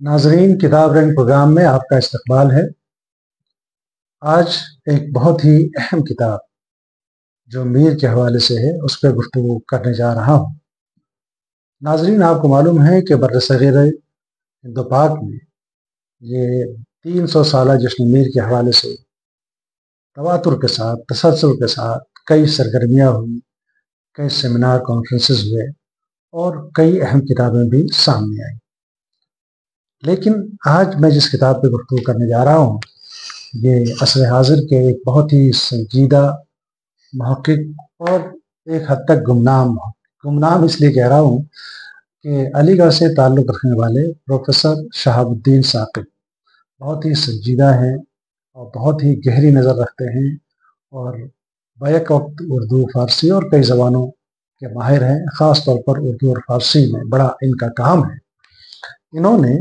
ناظرین، کتاب رنگ پروگرام میں آپ کا استقبال ہے۔ آج ایک بہت ہی اہم کتاب جو میر کے حوالے سے ہے اس پہ گفتگو کرنے جا رہا ہوں۔ ناظرین، آپ کو معلوم ہے کہ برصغیر ہند و پاک میں یہ 300 سالہ جشن میر کے حوالے سے تواتر کے ساتھ، تسلسل کے ساتھ کئی سرگرمیاں ہوئی، کئی سیمینار کانفرنسز ہوئے اور کئی اہم کتابیں بھی سامنے آئیں۔ لیکن آج میں جس کتاب پہ گفتگو کرنے جا رہا ہوں یہ عصر حاضر کے ایک بہت ہی سنجیدہ محقق اور ایک حد تک گمنام اس لیے کہہ رہا ہوں کہ علی گڑھ سے تعلق رکھنے والے پروفیسر شہاب الدین ثاقب بہت ہی سنجیدہ ہیں اور بہت ہی گہری نظر رکھتے ہیں اور بیک وقت اردو، فارسی اور کئی زبانوں کے ماہر ہیں۔ خاص طور پر اردو اور فارسی میں بڑا ان کا کام ہے۔ انہوں نے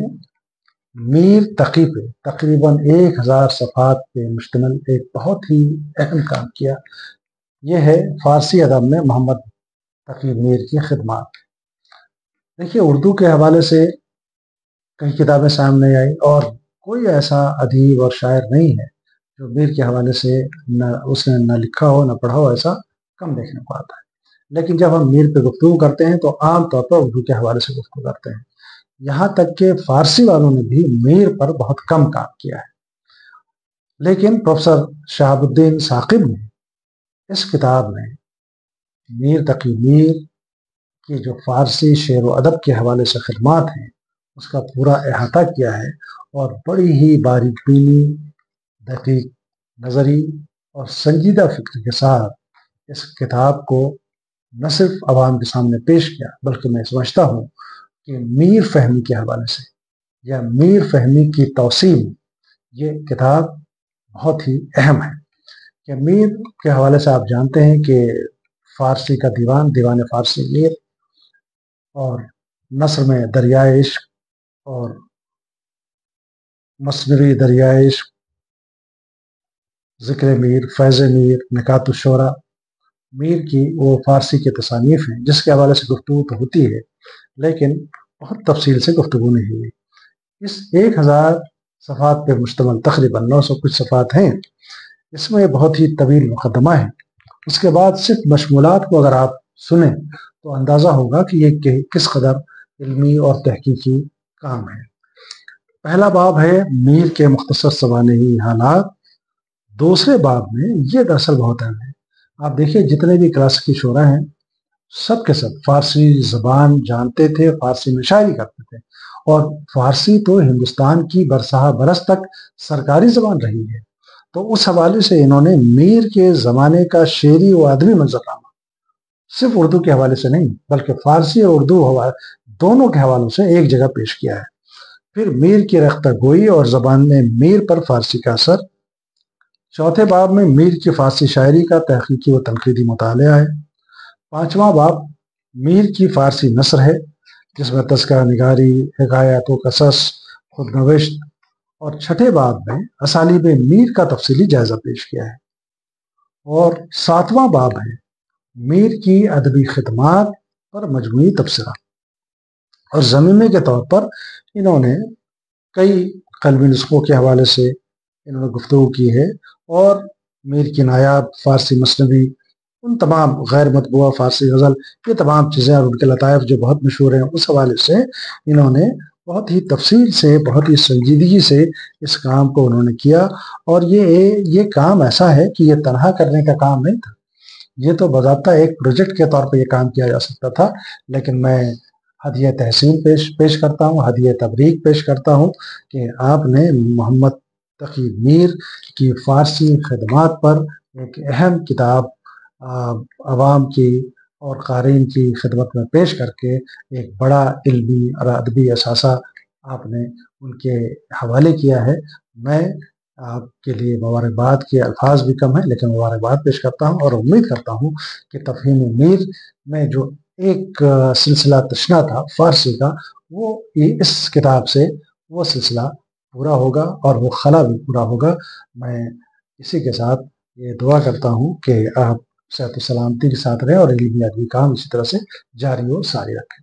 میر تقی پہ تقریباً 1000 صفحات پہ مشتمل ایک بہت ہی اہم کام کیا۔ یہ ہے فارسی ادب میں محمد تقی میر کی خدمات۔ دیکھیے، اردو کے حوالے سے کئی کتابیں سامنے آئی اور کوئی ایسا ادیب اور شاعر نہیں ہے جو میر کے حوالے سے اس نے نہ لکھا ہو نہ پڑھا ہو، ایسا کم دیکھنے کو آتا ہے۔ لیکن جب ہم میر پہ گفتگو کرتے ہیں تو عام طور پر اردو کے حوالے سے گفتگو کرتے ہیں، یہاں تک کہ فارسی والوں نے بھی میر پر بہت کم کام کیا ہے۔ لیکن پروفیسر شہاب الدین ثاقب نے اس کتاب میں میر تقی میر کی جو فارسی شعر و ادب کے حوالے سے خدمات ہیں اس کا پورا احاطہ کیا ہے اور بڑی ہی باریک بینی، دقیق نظری اور سنجیدہ فکر کے ساتھ اس کتاب کو نہ صرف عوام کے سامنے پیش کیا، بلکہ میں سمجھتا ہوں کہ میر فہمی کے حوالے سے یا میر فہمی کی توسیع میں یہ کتاب بہت ہی اہم ہے۔ کہ میر کے حوالے سے آپ جانتے ہیں کہ فارسی کا دیوان فارسی میر اور نثر میں دریائے عشق اور مثنوی دریائے عشق، ذکر میر، فیض میر، نکات الشعراء، میر کی وہ فارسی کی تصانیف ہیں جس کے حوالے سے گفتگو تو ہوتی ہے لیکن بہت تفصیل سے گفتگو نہیں ہوئی۔ اس 1000 صفحات پہ مشتمل تقریباً 900 کچھ صفحات ہیں، اس میں بہت ہی طویل مقدمہ ہے۔ اس کے بعد صرف مشمولات کو اگر آپ سنیں تو اندازہ ہوگا کہ یہ کس قدر علمی اور تحقیقی کام ہے۔ پہلا باب ہے میر کے مختصر سوانحی حالات۔ دوسرے باب میں یہ دراصل بہت اہم ہے۔ آپ دیکھیے، جتنے بھی کلاسیکی شعراء ہیں سب کے سب فارسی زبان جانتے تھے، فارسی میں شاعری کرتے تھے، اور فارسی تو ہندوستان کی برسہ برس تک سرکاری زبان رہی ہے۔ تو اس حوالے سے انہوں نے میر کے زمانے کا شعری و ادبی منظرنامہ صرف اردو کے حوالے سے نہیں بلکہ فارسی اور اردو دونوں کے حوالوں سے ایک جگہ پیش کیا ہے۔ پھر میر کی رختہ گوئی اور زبان میں میر پر فارسی کا اثر۔ چوتھے باب میں میر کی فارسی شاعری کا تحقیقی و تنقیدی مطالعہ ہے۔ پانچواں باب میر کی فارسی نثر ہے جس میں تذکرہ نگاری، حکایات و قصص، خود نوشت، اور چھٹے باب میں اسالیب میر کا تفصیلی جائزہ پیش کیا ہے۔ اور ساتواں باب ہے میر کی ادبی خدمات پر مجموعی تبصرہ، اور ضمیمے کے طور پر انہوں نے کئی قلمی نسخوں کے حوالے سے انہوں نے گفتگو کی ہے، اور میر کی نایاب فارسی مثنوی، ان تمام غیر مطبوعہ فارسی غزل، یہ تمام چیزیں اور ان کے لطائف جو بہت مشہور ہیں، اس حوالے سے انہوں نے بہت ہی تفصیل سے، بہت ہی سنجیدگی سے اس کام کو انہوں نے کیا۔ اور یہ کام ایسا ہے کہ یہ تنہا کرنے کا کام نہیں تھا، یہ تو باضابطہ ایک پروجیکٹ کے طور پہ یہ کام کیا جا سکتا تھا۔ لیکن میں ہدیہ تحسین پیش کرتا ہوں، ہدیہ تبریک پیش کرتا ہوں کہ آپ نے محمد تقی میر کی فارسی خدمات پر ایک اہم کتاب عوام کی اور قارئین کی خدمت میں پیش کر کے ایک بڑا علمی اور ادبی اثاثہ آپ نے ان کے حوالے کیا ہے۔ میں آپ کے لیے مبارکباد کے الفاظ بھی کم ہیں لیکن مبارکباد پیش کرتا ہوں اور امید کرتا ہوں کہ تفہیم میر میں جو ایک سلسلہ تشنا تھا فارسی کا، وہ اس کتاب سے وہ سلسلہ پورا ہوگا اور وہ خلا بھی پورا ہوگا۔ میں اسی کے ساتھ یہ دعا کرتا ہوں کہ آپ صحت و سلامتی کے ساتھ رہیں اور علمی ادبی کام اسی طرح سے جاری و ساری رکھیں۔